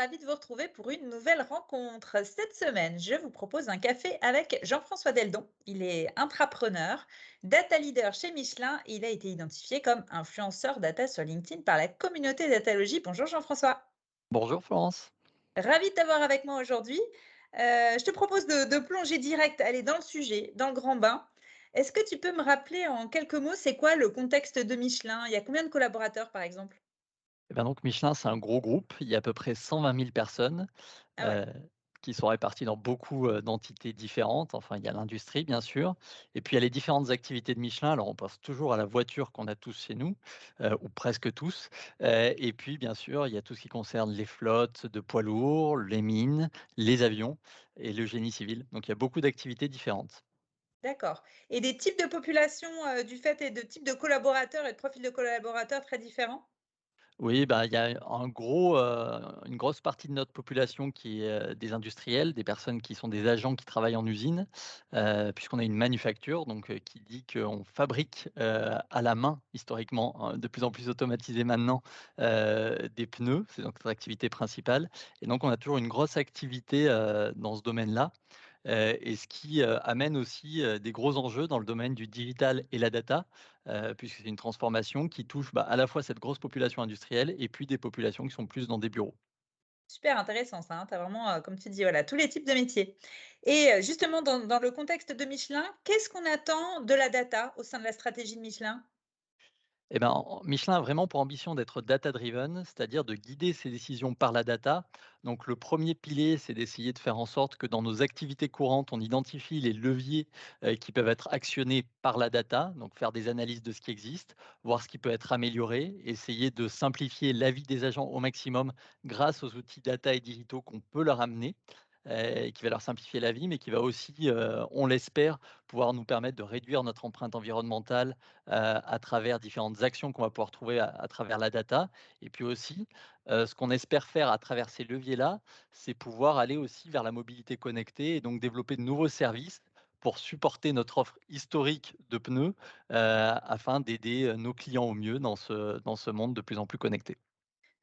ravie de vous retrouver pour une nouvelle rencontre. Cette semaine, je vous propose un café avec Jean-François Deldon. Il est intrapreneur, data leader chez Michelin. Et il a été identifié comme influenceur data sur LinkedIn par la communauté Datalogie. Bonjour Jean-François. Bonjour Florence. Ravi de t'avoir avec moi aujourd'hui. Je te propose de plonger direct, aller dans le sujet, dans le grand bain. Est-ce que tu peux me rappeler en quelques mots, c'est quoi le contexte de Michelin? Il y a combien de collaborateurs, par exemple? Eh ben donc Michelin, c'est un gros groupe. Il y a à peu près 120 000 personnes Ah ouais. heu, qui sont réparties dans beaucoup, d'entités différentes. Enfin, il y a l'industrie, bien sûr, et puis il y a les différentes activités de Michelin. Alors, on pense toujours à la voiture qu'on a tous chez nous, ou presque tous, et puis, bien sûr, il y a tout ce qui concerne les flottes de poids lourds, les mines, les avions et le génie civil. Donc il y a beaucoup d'activités différentes. D'accord, et des types de populations, du fait et de types de collaborateurs et de profils de collaborateurs très différents? Oui, bah, il y a une grosse partie de notre population qui est, des industriels, des personnes qui sont des agents qui travaillent en usine, puisqu'on a une manufacture, donc qui dit qu'on fabrique, à la main historiquement, hein, de plus en plus automatisé maintenant, des pneus, c'est donc notre activité principale, et donc on a toujours une grosse activité, dans ce domaine-là. Et ce qui, amène aussi, des gros enjeux dans le domaine du digital et la data, puisque c'est une transformation qui touche, bah, à la fois cette grosse population industrielle et puis des populations qui sont plus dans des bureaux. Super intéressant ça, hein. Tu as vraiment, comme tu dis, voilà, tous les types de métiers, et justement dans le contexte de Michelin, qu'est-ce qu'on attend de la data au sein de la stratégie de Michelin? Eh ben, Michelin a vraiment pour ambition d'être data driven, c'est-à-dire de guider ses décisions par la data. Donc le premier pilier, c'est d'essayer de faire en sorte que dans nos activités courantes, on identifie les leviers qui peuvent être actionnés par la data, donc faire des analyses de ce qui existe, voir ce qui peut être amélioré, essayer de simplifier la vie des agents au maximum grâce aux outils data et digitaux qu'on peut leur amener. Qui va leur simplifier la vie, mais qui va aussi, on l'espère, pouvoir nous permettre de réduire notre empreinte environnementale, à travers différentes actions qu'on va pouvoir trouver à travers la data, et puis aussi, ce qu'on espère faire à travers ces leviers-là, c'est pouvoir aller aussi vers la mobilité connectée et donc développer de nouveaux services pour supporter notre offre historique de pneus, afin d'aider, nos clients au mieux dans ce monde de plus en plus connecté.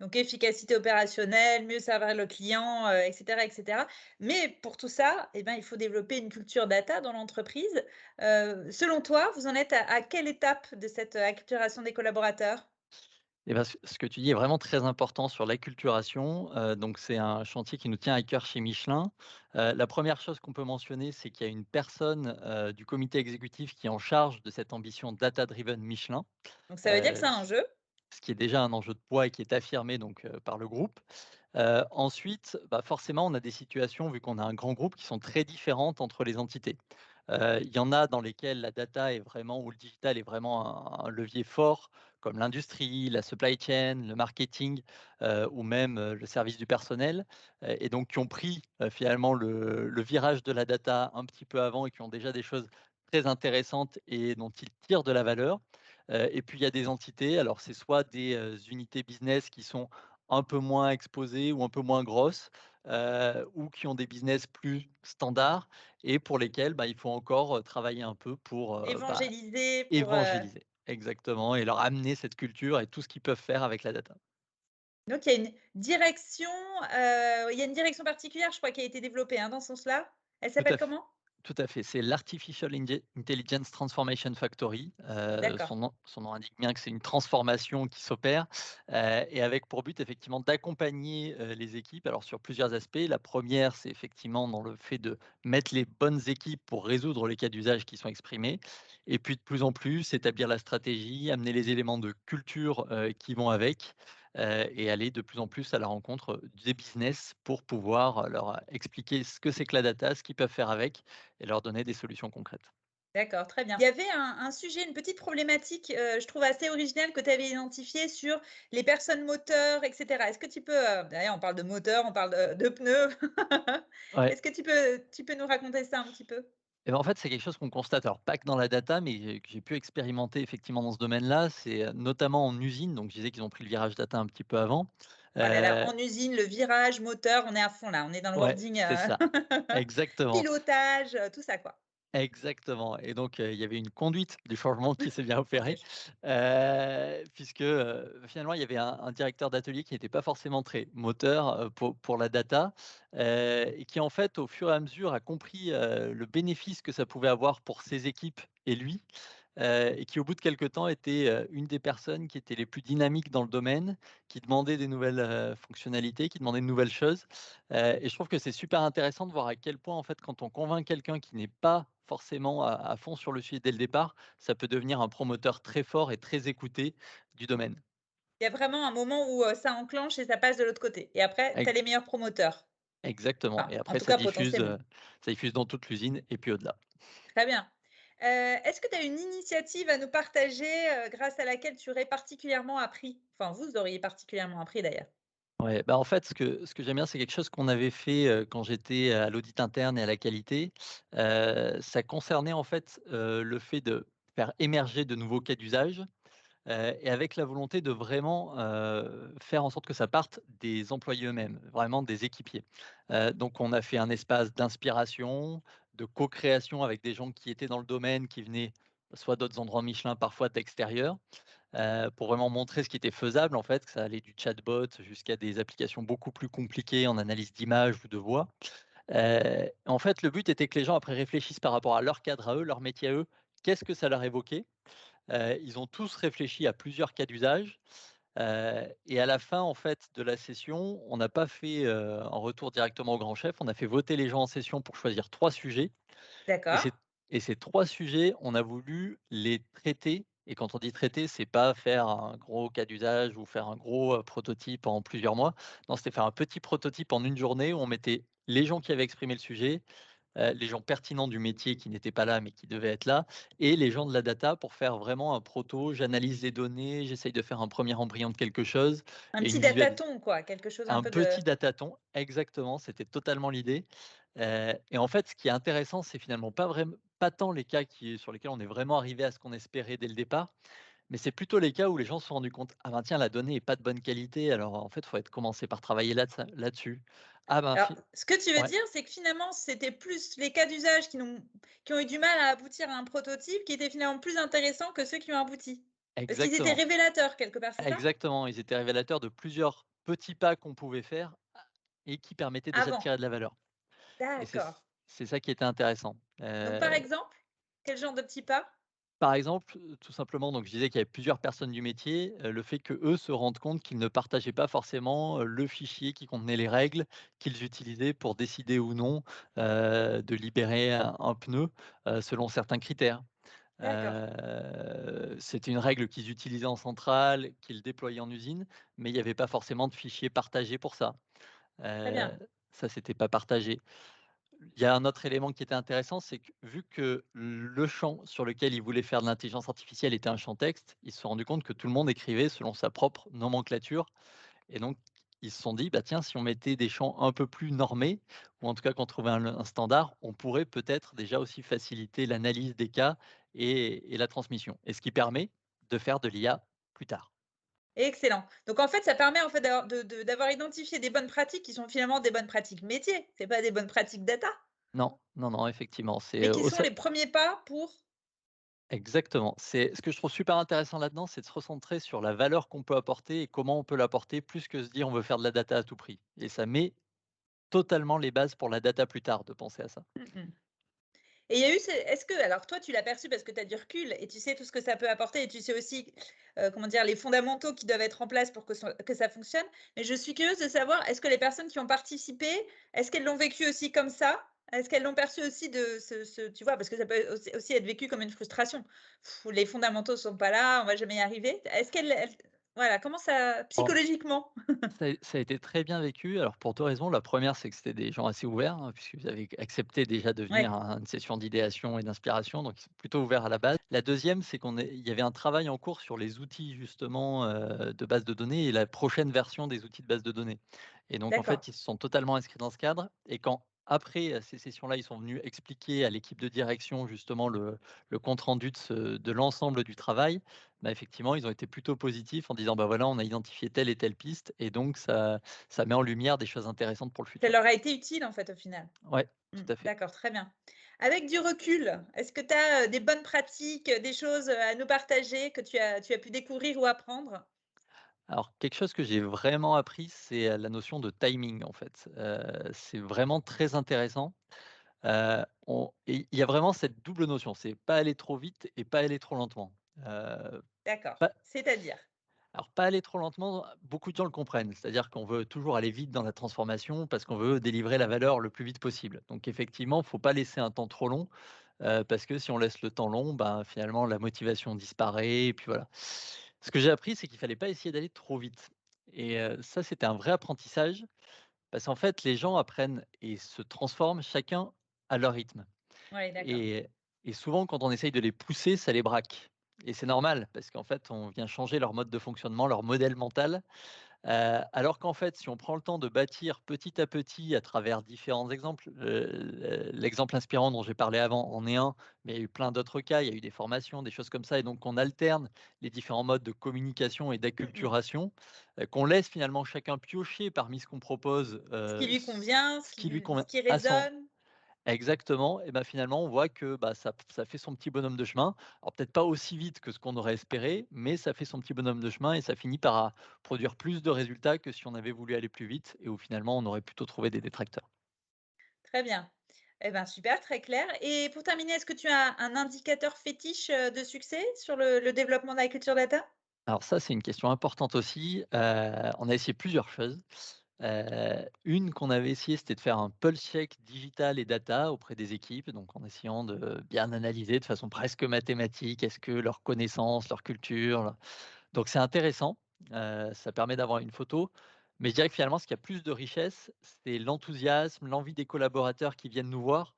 Donc efficacité opérationnelle, mieux servir le client, et cetera et cetera. Mais pour tout ça, eh ben, il faut développer une culture data dans l'entreprise. Selon toi, vous en êtes à quelle étape de cette, acculturation des collaborateurs? Et ben, ce que tu dis est vraiment très important sur l'acculturation, donc c'est un chantier qui nous tient à cœur chez Michelin. La première chose qu'on peut mentionner, c'est qu'il y a une personne, du comité exécutif qui est en charge de cette ambition data driven Michelin, Donc ça veut dire que heu, c'est un enjeu? ce qui est déjà un enjeu de poids et qui est affirmé donc, par le groupe. Ensuite, bah, forcément, on a des situations, vu qu'on a un grand groupe, qui sont très différentes entre les entités. Il y en a dans lesquelles la data est vraiment ou le digital est vraiment un levier fort, comme l'industrie, la supply chain, le marketing, ou même, le service du personnel, et donc qui ont pris, finalement le virage de la data un petit peu avant et qui ont déjà des choses très intéressantes et dont ils tirent de la valeur. Et puis il y a des entités, alors c'est soit des, unités business qui sont un peu moins exposées ou un peu moins grosses, ou qui ont des business plus standards et pour lesquels, bah, il faut encore, travailler un peu pour, bah, Évangéliser pour, évangéliser. Exactement, et leur amener cette culture et tout ce qu'ils peuvent faire avec la data. donc il y a une direction, il y a une direction particulière, je crois, qui a été développée, hein, dans ce sens-là? Elle Tout s'appelle à fait. comment? Tout à fait, c'est l'Artificial Intelligence Transformation Factory. D'accord. Son nom indique bien que c'est une transformation qui s'opère, et avec pour but effectivement d'accompagner, les équipes, alors sur plusieurs aspects. La première, c'est effectivement dans le fait de mettre les bonnes équipes pour résoudre les cas d'usage qui sont exprimés, et puis de plus en plus établir la stratégie, amener les éléments de culture, qui vont avec, et aller de plus en plus à la rencontre, des business pour pouvoir, leur expliquer ce que c'est que la data, ce qu'ils peuvent faire avec et leur donner des solutions concrètes. D'accord, très bien. Il y avait un sujet, une petite problématique, je trouve assez originale que tu avais identifiée sur les personnes moteurs et cetera. Est-ce que tu peux, d'ailleurs on parle de moteurs, on parle de pneus. Ouais, Est-ce que tu peux nous raconter ça un petit peu? et ben, en fait, c'est quelque chose qu'on constate, alors pas que dans la data, mais que j'ai pu expérimenter effectivement dans ce domaine-là. C'est, notamment en usine, donc je disais qu'ils ont pris le virage data un petit peu avant. Oh là là, Heu, en usine, le virage, moteur, on est à fond là, on est dans le ouais, wording, c'est ça, exactement. pilotage, tout ça quoi. Exactement et donc il y avait une conduite du changement qui s'est bien OK. opérée, puisque, finalement, il y avait un directeur d'atelier qui n'était pas forcément très moteur, pour la data, et qui, en fait, au fur et à mesure, a compris, le bénéfice que ça pouvait avoir pour ses équipes et lui. Et qui au bout de quelque temps était, une des personnes qui étaient les plus dynamiques dans le domaine, qui demandait des nouvelles, fonctionnalités, qui demandait de nouvelles choses. Et je trouve que c'est super intéressant de voir à quel point, en fait, quand on convainc quelqu'un qui n'est pas forcément à fond sur le sujet dès le départ, ça peut devenir un promoteur très fort et très écouté du domaine. Il y a vraiment un moment où, ça enclenche et ça passe de l'autre côté et après tu as Ex les meilleurs promoteurs. exactement et Enfin, en après tout cas potentiellement. ça diffuse dans toute l'usine et puis au-delà. Très bien. Est-ce que tu as une initiative à nous partager, grâce à laquelle tu aurais particulièrement appris? Enfin, vous auriez particulièrement appris d'ailleurs. Ouais, bah, en fait, ce que j'aime bien, c'est quelque chose qu'on avait fait, quand j'étais à l'audit interne et à la qualité. Ça concernait, en fait, le fait de faire émerger de nouveaux cas d'usage, et avec la volonté de vraiment, faire en sorte que ça parte des employés eux-mêmes, vraiment des équipiers. Donc on a fait un espace d'inspiration, de co-création avec des gens qui étaient dans le domaine, qui venaient soit d'autres endroits Michelin, parfois d'extérieur, pour vraiment montrer ce qui était faisable en fait, que ça allait du chatbot jusqu'à des applications beaucoup plus compliquées en analyse d'image ou de voix. En fait, le but était que les gens après réfléchissent par rapport à leur cadre à eux, leur métier à eux, qu'est-ce que ça leur évoquait? Ils ont tous réfléchi à plusieurs cas d'usage, et à la fin en fait de la session, on n'a pas fait, un retour directement au grand chef, on a fait voter les gens en session pour choisir 3 sujets. Et D'accord, ces 3 sujets, on a voulu les traiter et quand on dit traiter, c'est pas faire un gros cas d'usage ou faire un gros, prototype en plusieurs mois. Non, c'était faire un petit prototype en une journée où on mettait les gens qui avaient exprimé le sujet, les gens pertinents du métier qui n'étaient pas là, mais qui devaient être là et les gens de la data pour faire vraiment un proto. J'analyse les données, j'essaye de faire un premier embryon de quelque chose un et petit une visuali dataton quoi, quelque chose un un peu de petit dataton, exactement, c'était totalement l'idée. Et en fait, ce qui est intéressant, c'est finalement pas tant les cas sur lesquels on est vraiment arrivé à ce qu'on espérait dès le départ, mais c'est plutôt les cas où les gens se sont rendus compte: «Ah ben tiens, la donnée est pas de bonne qualité, alors en fait, il faut être commencer par travailler là-dessus. Ah ben alors ce que tu veux ouais, dire, c'est que finalement, c'était plus les cas d'usage qui ont eu du mal à aboutir à un prototype qui étaient finalement plus intéressants que ceux qui ont abouti? Parce qu'ils étaient exactement, révélateurs quelque part, c'est ça? exactement, ils étaient révélateurs de plusieurs petits pas qu'on pouvait faire et qui permettaient déjà de Avant, tirer de la valeur et d'accord. c'est ça qui était intéressant. Donc par exemple, quel genre de petits pas? Par exemple, tout simplement, donc je disais qu'il y avait plusieurs personnes du métier, le fait qu'eux se rendent compte qu'ils ne partageaient pas forcément, le fichier qui contenait les règles qu'ils utilisaient pour décider ou non, de libérer un pneu, selon certains critères. D'accord, C'était une règle qu'ils utilisaient en centrale, qu'ils déployaient en usine, mais il n'y avait pas forcément de fichier partagé pour ça. très Heu, bien. Ça, c'était pas partagé. Il y a un autre élément qui était intéressant, c'est que vu que le champ sur lequel ils voulaient faire de l'intelligence artificielle était un champ texte, ils se sont rendus compte que tout le monde écrivait selon sa propre nomenclature et donc ils se sont dit: «Bah, tiens, si on mettait des champs un peu plus normés ou en tout cas qu'on trouvait un standard, on pourrait peut-être déjà aussi faciliter l'analyse des cas et la transmission» et ce qui permet de faire de l'IA plus tard. Excellent. Donc en fait, ça permet en fait d'avoir identifié des bonnes pratiques qui sont finalement des bonnes pratiques métiers, c'est pas des bonnes pratiques data, Non, non, non, effectivement, c'est, mais qui au sont sein. les premiers pas pour Exactement. C'est ce que je trouve super intéressant là-dedans, c'est de se recentrer sur la valeur qu'on peut apporter et comment on peut l'apporter, plus que se dire: «On veut faire de la data à tout prix» et ça met totalement les bases pour la data plus tard, de penser à ça. mmh. Et il y a eu ce est-ce que alors toi, tu l'as perçu parce que tu as du recul et tu sais tout ce que ça peut apporter et tu sais aussi, comment dire? Les fondamentaux qui doivent être en place pour que ça fonctionne. Mais je suis curieuse de savoir, est-ce que les personnes qui ont participé, est-ce qu'elles l'ont vécu aussi comme ça? Est-ce qu'elles l'ont perçu aussi de ce tu vois? Parce que ça peut aussi être vécu comme une frustration. Pff, les fondamentaux sont pas là, on va jamais y arriver. Est-ce qu'elles voilà, comment ça psychologiquement? Ça a été très bien vécu. Alors pour 2 raisons. La première, c'est que c'était des gens assez ouverts, hein, puisqu'ils avaient accepté déjà de venir Ouais, à une session d'idéation et d'inspiration, donc ils sont plutôt ouverts à la base. La deuxième, c'est il y avait un travail en cours sur les outils justement, de base de données et la prochaine version des outils de base de données. Et donc en d'accord. fait, ils se sont totalement inscrits dans ce cadre et quand après, ces sessions-là, ils sont venus expliquer à l'équipe de direction justement le compte rendu de l'ensemble du travail, bah, effectivement, ils ont été plutôt positifs en disant: «Bah, voilà, on a identifié telle et telle piste et donc ça met en lumière des choses intéressantes pour le Ça futur». leur a été utile en fait, au final? Ouais, Mmh, tout à fait. d'accord, très bien. Avec du recul, est-ce que tu as, des bonnes pratiques, des choses, à nous partager que tu as pu découvrir ou apprendre? Alors quelque chose que j'ai vraiment appris, c'est, la notion de timing, en fait. C'est vraiment très intéressant. On et il y a vraiment cette double notion, c'est pas aller trop vite et pas aller trop lentement. D'accord, Pas c'est-à-dire? Alors pas aller trop lentement, beaucoup de gens le comprennent. C'est-à-dire qu'on veut toujours aller vite dans la transformation parce qu'on veut délivrer la valeur le plus vite possible. Donc effectivement, il faut pas laisser un temps trop long, parce que si on laisse le temps long, ben, finalement la motivation disparaît et puis voilà. Ce que j'ai appris, c'est qu'il fallait pas essayer d'aller trop vite et ça, c'était un vrai apprentissage parce qu'en fait, les gens apprennent et se transforment chacun à leur rythme Oui, d'accord. et souvent quand on essaye de les pousser, ça les braque et c'est normal parce qu'en fait, on vient changer leur mode de fonctionnement, leur modèle mental. Alors qu'en fait, si on prend le temps de bâtir petit à petit à travers différents exemples, l'exemple inspirant dont j'ai parlé avant en est un, mais il y a eu plein d'autres cas. Il y a eu des formations, des choses comme ça et donc on alterne les différents modes de communication et Mmh mh. d'acculturation, qu'on laisse finalement chacun piocher parmi ce qu'on propose, Ce qui lui convient, ce qui lui ce convient qui à son résonne. exactement et ben finalement, on voit que, bah, ça fait son petit bonhomme de chemin. Alors peut-être pas aussi vite que ce qu'on aurait espéré, mais ça fait son petit bonhomme de chemin et ça finit par, produire plus de résultats que si on avait voulu aller plus vite et où finalement on aurait plutôt trouvé des détracteurs. Très bien. Eh ben, super, très clair et pour terminer, est-ce que tu as un indicateur fétiche, de succès sur le développement de la culture data? Alors ça, c'est une question importante aussi. On a essayé plusieurs choses. Une qu'on avait essayé, c'était de faire un pulse check digital et data auprès des équipes, donc en essayant de bien analyser de façon presque mathématique, est-ce que leurs connaissances, leur culture, donc c'est intéressant, ça permet d'avoir une photo, mais je dirais que finalement ce qui a plus de richesse, c'est l'enthousiasme, l'envie des collaborateurs qui viennent nous voir.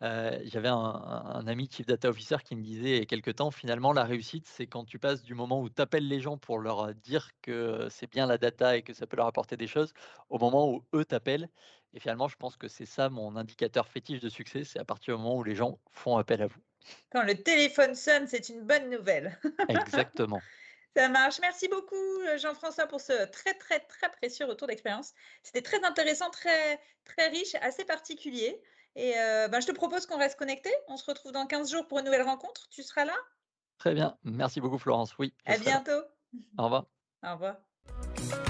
J'avais un ami chief data officer qui me disait il y a quelque temps: «Finalement la réussite, c'est quand tu passes du moment où tu appelles les gens pour leur, dire que c'est bien la data et que ça peut leur apporter des choses, au moment où eux t'appellent» et finalement je pense que c'est ça mon indicateur fétiche de succès, c'est à partir du moment où les gens font appel à vous. Quand le téléphone sonne, c'est une bonne nouvelle. Exactement. Ça marche. Merci beaucoup, Jean-François, pour ce très, très, très précieux retour d'expérience. C'était très intéressant, très, très riche, assez particulier et ben, je te propose qu'on reste connectés. On se retrouve dans 15 jours pour une nouvelle rencontre. Tu seras là? Très bien, merci beaucoup Florence. Oui, je À serai là. bientôt. Au revoir. Au revoir.